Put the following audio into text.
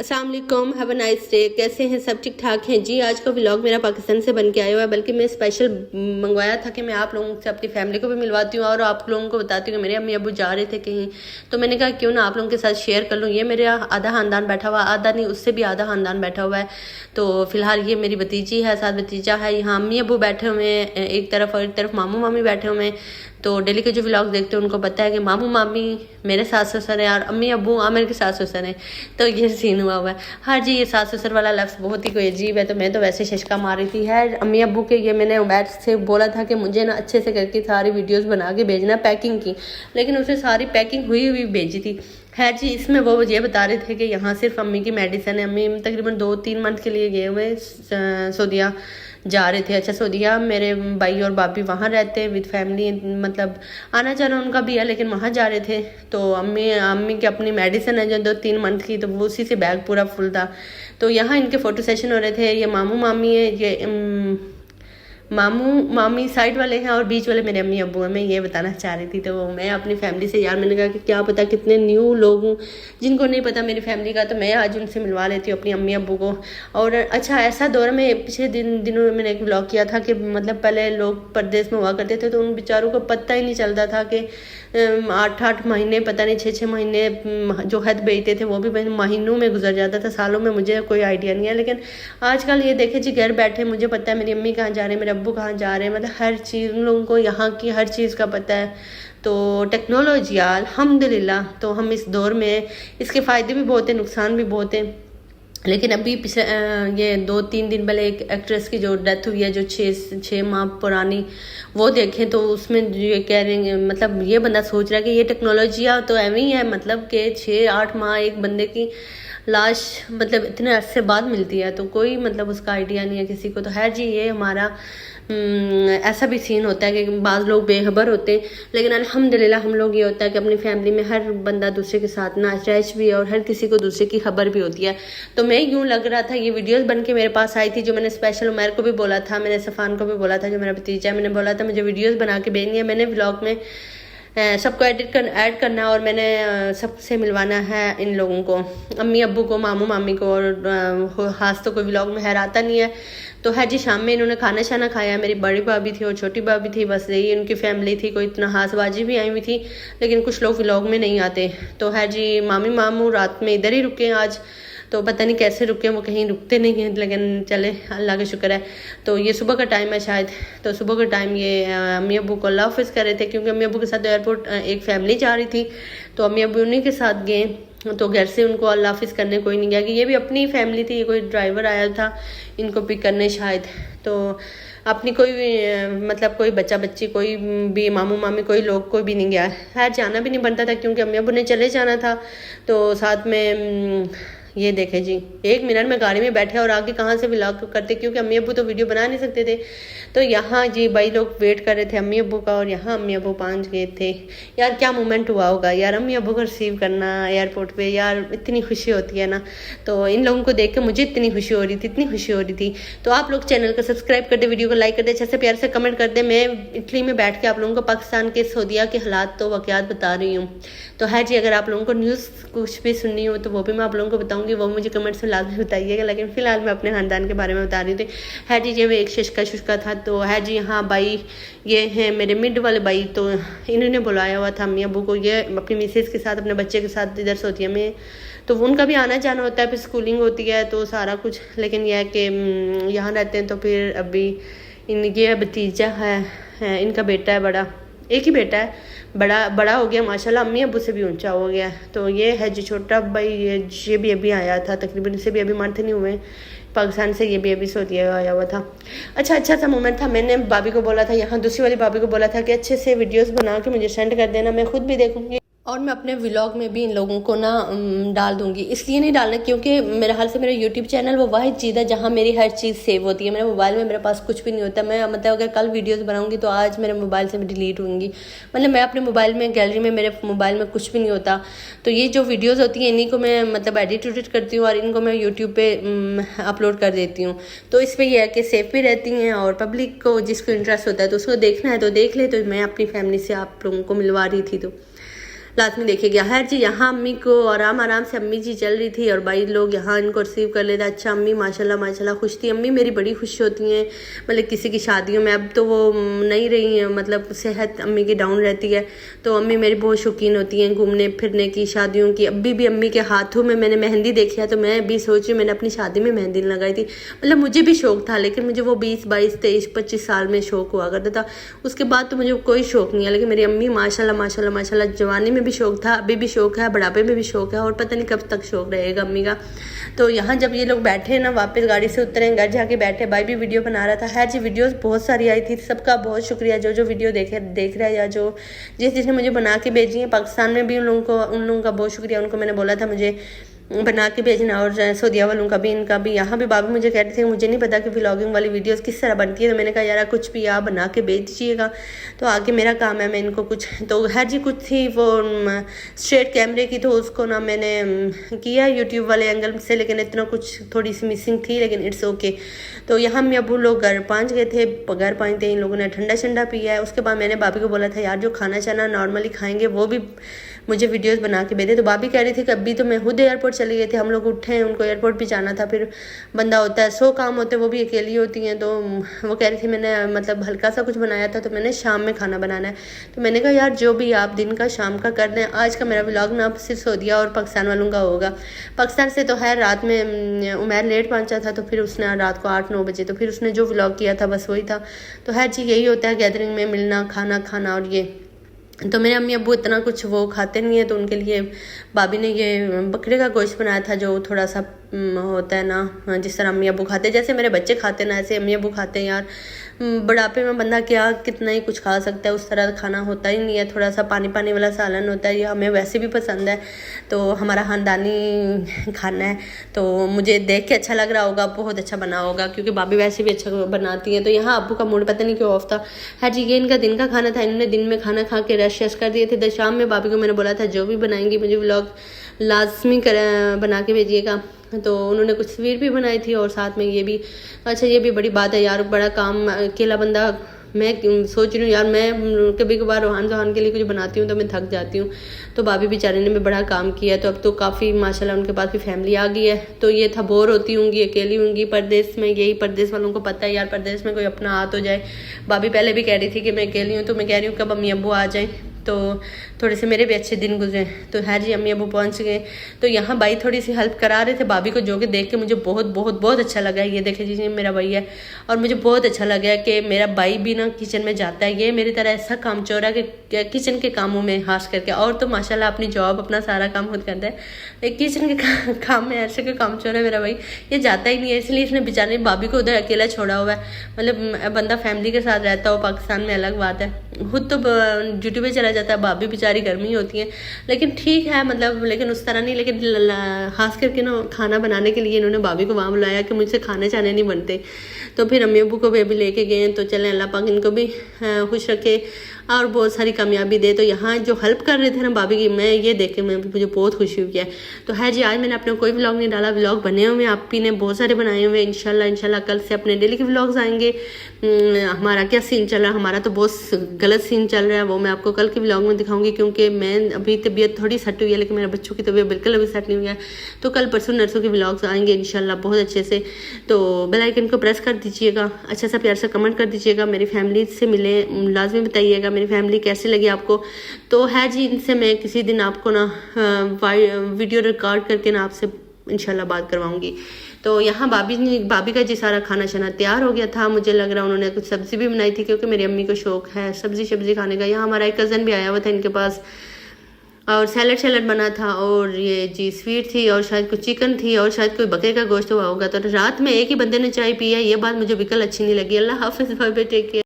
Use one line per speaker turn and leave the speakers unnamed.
अस्सलाम वालेकुम, have a nice day. कैसे हैं सब? ठीक ठाक हैं जी। आज का व्लॉग मेरा पाकिस्तान से बन के आया हुआ है, बल्कि मैं स्पेशल मंगवाया था कि मैं आप लोगों से अपनी फैमिली को भी मिलवाती हूँ और आप लोगों को बताती हूँ कि मेरे अम्मी अबू जा रहे थे कहीं, तो मैंने कहा क्यों ना आप लोगों के साथ शेयर कर लूँ। ये मेरे आधा खानदान बैठा हुआ, आधा नहीं उससे भी आधा खानदान बैठा हुआ है। तो फिलहाल ये मेरी भतीजी है, साथ भतीजा है। यहाँ अम्मी अबू बैठे हुए हैं एक तरफ और एक तरफ मामू मामी बैठे हुए हैं। तो डेली के जो व्लॉग देखते हैं उनको पता है कि मामू मामी मेरे सास ससुर हैं और अम्मी अबू आमिर के सास ससुर हैं। तो ये सीन हुआ हुआ है। हाँ जी, ये सास ससुर वाला लफ्ज़ बहुत ही कोई अजीब है, तो मैं तो वैसे शशका मार रही थी। है अम्मी अबू के ये मैंने उमैर से बोला था कि मुझे ना अच्छे से करके सारी वीडियोस बना के भेजना पैकिंग की, लेकिन उसे सारी पैकिंग हुई हुई भेजी थी। है जी, इसमें वो ये बता रहे थे कि यहाँ सिर्फ अम्मी की मेडिसिन है। अम्मी तकरीबन 2-3 मंथ के लिए गए हुए सऊदीया जा रहे थे। अच्छा, सऊदीया मेरे भाई और भाभी वहाँ रहते हैं विद फैमिली, मतलब आना जाना उनका भी है, लेकिन वहाँ जा रहे थे। तो अम्मी की अपनी मेडिसिन है जो 2-3 मंथ की, तो वो उसी से बैग पूरा फुल था। तो यहाँ इनके फ़ोटो सेशन हो रहे थे। ये मामू मामी है, ये मामू मामी साइड वाले हैं और बीच वाले मेरे अम्मी अब्बू हैं। मैं ये बताना चाह रही थी। तो मैं अपनी फैमिली से, यार मैंने कहा कि क्या पता कितने न्यू लोग हूँ जिनको नहीं पता मेरी फैमिली का, तो मैं आज उनसे मिलवा लेती हूँ अपनी अम्मी अब्बू को। और अच्छा, ऐसा दौर में पिछले दिनों में मैंने एक व्लॉग किया था कि मतलब पहले लोग परदेश में हुआ करते थे तो उन बेचारों को पता ही नहीं चलता था कि 8-8 महीने, पता नहीं 6-6 महीने जो हद बेचते थे वो भी महीनों में गुजर जाता था, सालों में मुझे कोई आइडिया नहीं है। लेकिन आजकल ये देखे जी, घर बैठे मुझे पता है मेरी अम्मी कहाँ जा रहे हैं, मेरे अब्बू कहाँ जा रहे हैं, मतलब हर चीज़ उन लोगों को यहाँ की हर चीज़ का पता है। तो टेक्नोलॉजी अल्हम्दुलिल्लाह, तो हम इस दौर में, इसके फ़ायदे भी बहुत हैं, नुकसान भी बहुत हैं। लेकिन अभी पिछले ये 2-3 दिन पहले एक एक्ट्रेस की जो डेथ हुई है, जो 6 माह पुरानी, वो देखें तो उसमें ये कह रहे हैं, मतलब ये बंदा सोच रहा है कि ये टेक्नोलॉजियाँ तो ऐਵੇਂ ही है, मतलब कि 6-8 माह एक बंदे की लाश मतलब इतने अरसे बाद मिलती है, तो कोई मतलब उसका आइडिया नहीं है किसी को। तो है जी, ये हमारा ऐसा भी सीन होता है कि बाज़ लोग बेखबर होते हैं, लेकिन अल्हम्दुलिल्लाह हम लोग ये होता है कि अपनी फैमिली में हर बंदा दूसरे के साथ ना अटैच भी है और हर किसी को दूसरे की खबर भी होती है। तो मैं यूँ लग रहा था, ये वीडियोस बन के मेरे पास आई थी, जो मैंने स्पेशल उमैर को भी बोला था, मैंने सफ़ान को भी बोला था, जो मेरा भतीजा है, मैंने बोला था मुझे वीडियोज़ बना के भेजनी है। मैंने व्लॉग में सबको ऐड करना और मैंने सबसे मिलवाना है इन लोगों को, अम्मी अब्बू को, मामू मामी को, और खास तो कोई व्लॉग में हराता नहीं है। तो है जी, शाम में इन्होंने खाना शाना खाया। मेरी बड़ी भाभी थी और छोटी भाभी थी, बस यही उनकी फैमिली थी। कोई इतना खास बाजी भी आई हुई थी, लेकिन कुछ लोग व्लॉग में नहीं आते। तो है जी, मामी मामू रात में इधर ही रुके आज, तो पता नहीं कैसे रुके, वो कहीं रुकते नहीं हैं, लेकिन चले अल्लाह का शुक्र है। तो ये सुबह का टाइम है शायद, तो सुबह का टाइम ये अम्मी अब्बू को अल्लाह हाफ़िज़ कर रहे थे, क्योंकि अम्मी अब्बू के साथ एयरपोर्ट एक फैमिली जा रही थी, तो अम्मी अब्बू उन्हीं के साथ गए। तो घर से उनको अल्लाह हाफ़िज़ करने कोई नहीं गया, कि ये भी अपनी फैमिली थी, कोई ड्राइवर आया था इनको पिक करने शायद। तो अपनी कोई भी मतलब कोई बच्चा बच्ची, कोई भी मामू मामी, कोई लोग कोई भी नहीं गया है। जाना भी नहीं बनता था क्योंकि अम्मी अब्बू ने चले जाना था। तो साथ में ये देखे जी, 1 मिनट में गाड़ी में बैठे और आगे कहाँ से व्लॉग करते, क्योंकि अम्मी अब्बू तो वीडियो बना नहीं सकते थे। तो यहाँ जी भाई लोग वेट कर रहे थे अम्मी अब्बू का, और यहाँ अम्मी अब्बू पहुँच गए थे। यार क्या मोमेंट हुआ होगा यार, अम्मी अब्बू को रिसीव करना एयरपोर्ट पे, यार इतनी खुशी होती है ना। तो इन लोगों को देख के मुझे इतनी खुशी हो रही थी, इतनी खुशी हो रही थी। तो आप लोग चैनल को सब्सक्राइब कर दे, वीडियो को लाइक कर दे, अच्छे से प्यार से कमेंट कर दे। मैं इटली में बैठ के आप लोगों को पाकिस्तान के सऊदीया के हालात तो वाक़यात बता रही हूँ। तो है जी, अगर आप लोगों को न्यूज़ कुछ भी सुननी हो तो वो भी मैं आप लोगों को बताऊँगी, वो मुझे कमेंट्स में लाजमी बताइएगा। लेकिन फिलहाल मैं अपने खानदान के बारे में बता रही थी। है जी, ये एक शुष्का था। तो है जी, हाँ भाई ये हैं मेरे मिड वाले भाई, तो इन्होंने बुलाया हुआ था अम्मी अब्बू को, ये अपनी मिसेज के साथ, अपने बच्चे के साथ इधर सऊदीया में। तो उनका भी आना जाना होता है, फिर स्कूलिंग होती है, तो सारा कुछ। लेकिन यह है कि यहाँ रहते हैं, तो फिर अभी इनके भतीजा है, इनका बेटा है बड़ा, एक ही बेटा है, बड़ा हो गया माशाल्लाह, अम्मी अब्बू से भी ऊंचा हो गया। तो ये है जी छोटा भाई, ये भी अभी आया था, तकरीबन इसे भी अभी मंथ नहीं हुए पाकिस्तान से, ये भी अभी सऊदीया आया हुआ था। अच्छा सा मोमेंट था। मैंने भाभी को बोला था, यहाँ दूसरी वाली भाभी को बोला था कि अच्छे से वीडियोस बना के मुझे सेंड कर देना, मैं खुद भी देखूंगी और मैं अपने व्लॉग में भी इन लोगों को ना डाल दूंगी। इसलिए नहीं डालना क्योंकि मेरे हाल से मेरा यूट्यूब चैनल वो वाहिद चीज़ है जहाँ मेरी हर चीज़ सेव होती है। मेरे मोबाइल में मेरे पास कुछ भी नहीं होता। मैं मतलब अगर कल वीडियोस बनाऊंगी तो आज मेरे मोबाइल से डिलीट होंगी। मतलब मैं अपने मोबाइल में गैलरी में, मेरे मोबाइल में कुछ भी नहीं होता। तो ये जो वीडियोज़ होती हैं इन्हीं को मैं मतलब एडिट करती हूँ और इनको मैं यूट्यूब पे अपलोड कर देती हूँ। तो इस पर यह है कि सेफ भी रहती हैं और पब्लिक को जिसको इंटरेस्ट होता है तो उसको देखना है तो देख ले। तो मैं अपनी फैमिली से आप लोगों को मिलवा रही थी। लाजमी देखिएगा। खैर जी, यहाँ अम्मी को आराम आराम से अम्मी जी चल रही थी और भाई लोग यहाँ इनको रिसीव कर लेते। अच्छा, अम्मी माशाल्लाह माशाल्लाह खुश थी। अम्मी मेरी बड़ी खुश होती हैं, मतलब किसी की शादियों में। अब तो वो नहीं रही हैं, मतलब सेहत अम्मी की डाउन रहती है, तो अम्मी मेरी बहुत शौकीन होती हैं घूमने फिरने की, शादियों की। अभी भी अम्मी के हाथों में मैंने मेहंदी देखी है, तो मैं भी सोच रही हूँ, मैंने अपनी शादी में मेहंदी लगाई थी। मतलब मुझे भी शौक था, लेकिन मुझे वो 20, 22, 23, 25 साल में शौक हुआ करता था। उसके बाद तो मुझे कोई शौक नहीं है। लेकिन मेरी अम्मी माशाल्लाह माशाल्लाह माशाल्लाह, जवानी में भी शौक था, अभी भी शौक है, बुढ़ापे में भी शौक है, और पता नहीं कब तक शौक रहेगा अम्मी का। तो यहाँ जब ये लोग बैठे ना, वापस गाड़ी से उतरे, घर जाके बैठे, भाई भी वीडियो बना रहा था। खैर जी, वीडियोस बहुत सारी आई थी, सबका बहुत शुक्रिया जो जो वीडियो देख रहा है या जो जिसने मुझे बना के भेजी है। पाकिस्तान में भी उन लोगों का बहुत शुक्रिया। उनको मैंने बोला था मुझे बना के भेजना, और सऊदीया वालों का भी, इनका भी। यहाँ भी बाबू मुझे कहते थे मुझे नहीं पता कि व्लॉगिंग वाली वीडियोस किस तरह बनती है, तो मैंने कहा यार कुछ भी आप बना के भेज दीजिएगा, तो आगे मेरा काम है, मैं इनको कुछ। तो हर जी कुछ थी वो स्ट्रेट कैमरे की, तो उसको ना मैंने किया यूट्यूब वाले एंगल से, लेकिन इतना कुछ थोड़ी सी मिसिंग थी, लेकिन इट्स ओके। तो यहाँ मैं अबू लोग घर पहुँच गए थे, घर पहुँचते इन लोगों ने ठंडा ठंडा पिया है। उसके बाद मैंने भाभी को बोला था यार जो खाना चाना नॉर्मली खाएंगे वो भी मुझे वीडियोस बना के भेजे। तो भाभी कह रही थी कि अभी तो मैं खुद एयरपोर्ट चले गए थे, हम लोग उठे हैं, उनको एयरपोर्ट भी जाना था, फिर बंदा होता है 100 काम होते हैं, वो भी अकेली होती हैं। तो वो कह रही थी मैंने मतलब हल्का सा कुछ बनाया था, तो मैंने शाम में खाना बनाना है। तो मैंने कहा यार जो भी आप दिन का शाम का कर दें। आज का मेरा व्लॉग ना सिर्फ सऊदीया और पाकिस्तान वालों का होगा। पाकिस्तान से तो है रात में उमैर लेट पहुंचा था, तो फिर उसने रात को 8-9 बजे, तो फिर उसने जो व्लॉग किया था बस वही था। तो हर चीज़ यही होता है गैदरिंग में, मिलना, खाना खाना। और ये तो मेरे अम्मी अब्बू इतना कुछ वो खाते नहीं है, तो उनके लिए भाभी ने ये बकरे का गोश्त बनाया था, जो थोड़ा सा होता है ना, जिस तरह अम्मी अब्बू खाते, जैसे मेरे बच्चे खाते ना ऐसे अम्मी अब्बू खाते हैं। यार बुढ़ापे में बंदा क्या कितना ही कुछ खा सकता है, उस तरह खाना होता ही नहीं है। थोड़ा सा पानी पानी वाला सालन होता है, ये हमें वैसे भी पसंद है, तो हमारा ख़ानदानी खाना है। तो मुझे देख के अच्छा लग रहा होगा, बहुत अच्छा बना होगा, क्योंकि भाभी वैसे भी अच्छा बनाती हैं। तो यहाँ अब्बू का मूड पता नहीं क्यों ऑफ था। हाँ जी, ये इनका दिन का खाना था, इन्होंने दिन में खाना खा के रेस्ट कर दिए थे। तो शाम में भाभी को मैंने बोला था जो भी बनाएंगी मुझे व्लॉग लाजमी बना के भेजिएगा। तो उन्होंने कुछ तस्वीर भी बनाई थी, और साथ में ये भी। अच्छा, ये भी बड़ी बात है यार, बड़ा काम अकेला बंदा। मैं सोच रही हूँ यार, मैं कभी कभार रोहान के लिए कुछ बनाती हूँ तो मैं थक जाती हूँ। तो भाभी बेचारे ने भी बड़ा काम किया, तो अब तो काफ़ी माशाल्लाह उनके पास भी फैमिली आ गई है। तो ये था बोर होती होंगी, अकेली होंगी परदेश में। यही परदेश वालों को पता है यार, परदेश में कोई अपना आ तो जाए। भाभी पहले भी कह रही थी कि मैं अकेली हूँ, तो मैं कह रही हूँ कब अम्मी अब्बू आ जाएँ, तो थोड़े से मेरे भी अच्छे दिन गुजरे। तो है जी, अम्मी अबू पहुंच गए। तो यहाँ भाई थोड़ी सी हेल्प करा रहे थे भाभी को, जो कि देख के मुझे बहुत बहुत बहुत अच्छा लगा। ये देखे जी, मेरा भाई है, और मुझे बहुत अच्छा लगा कि मेरा भाई भी ना किचन में जाता है। ये मेरी तरह ऐसा काम चोर है कि किचन के कामों में खास करके, और तो माशाल्लाह अपनी जॉब अपना सारा काम खुद करता है, लेकिन किचन के काम में ऐसे के काम चोर है मेरा भाई। ये जाता ही नहीं है, इसलिए इसने बेचारे भाभी को उधर अकेला छोड़ा हुआ है। मतलब बंदा फैमिली के साथ रहता हो पाकिस्तान में अलग बात है, खुद तो ड्यूटी पे चला जाता है, भाभी बेचारी गर्मी होती है। लेकिन ठीक है, मतलब लेकिन उस तरह नहीं। लेकिन खास करके ना खाना बनाने के लिए इन्होंने भाभी को वहाँ बुलाया कि मुझसे खाने चाने नहीं बनते। तो फिर अम्मी अब्बू को भी लेके गए। तो चलें, अल्लाह पाक इनको भी खुश रखे और बहुत सारी कामयाबी दे। तो यहाँ जो हेल्प कर रहे थे ना भाभी की, मैं ये देख के मुझे बहुत खुशी हुई है। तो है जी, आज मैंने अपने कोई व्लॉग नहीं डाला, व्लॉग बने हुए आप ही ने बहुत सारे बनाए हुए। इंशाल्लाह कल से अपने डेली के व्लॉग्स आएंगे। हमारा क्या सीन चल रहा है, हमारा तो बहुत गलत सीन चल रहा है, वो मैं आपको कल के व्लॉग में दिखाऊंगी, क्योंकि मैं अभी तबीयत थोड़ी सेट हुई है, लेकिन मेरे बच्चों की तबीयत बिल्कुल अभी सेट नहीं हुई है। तो कल परसों नर्सों के व्लॉग्स आएंगे इंशाल्लाह बहुत अच्छे से। तो बेल आइकन को प्रेस कर दीजिएगा, अच्छा सा प्यार से कमेंट कर दीजिएगा, मेरी फैमिली से मिले, लाजमी बताइएगा मेरी फैमिली कैसी लगी आपको। तो है जी, इनसे मैं किसी दिन आपको ना वीडियो रिकॉर्ड करके ना आपसे इंशाल्लाह बात करवाऊंगी। तो यहाँ भाभी का जी सारा खाना शाना तैयार हो गया था। मुझे लग रहा उन्होंने कुछ सब्जी भी बनाई थी, क्योंकि मेरी अम्मी को शौक है सब्जी खाने का। यहाँ हमारा एक कज़न भी आया हुआ था इनके पास, और सैलड बना था, और ये जी स्वीट थी, और शायद कुछ चिकन थी, और शायद कोई बकरे का गोश्त हुआ होगा। तो रात में एक ही बंदे ने चाय पी है, ये बात मुझे बिल्कुल अच्छी नहीं लगी। अल्लाह हाफिज़, बाय बाय, टेक केयर।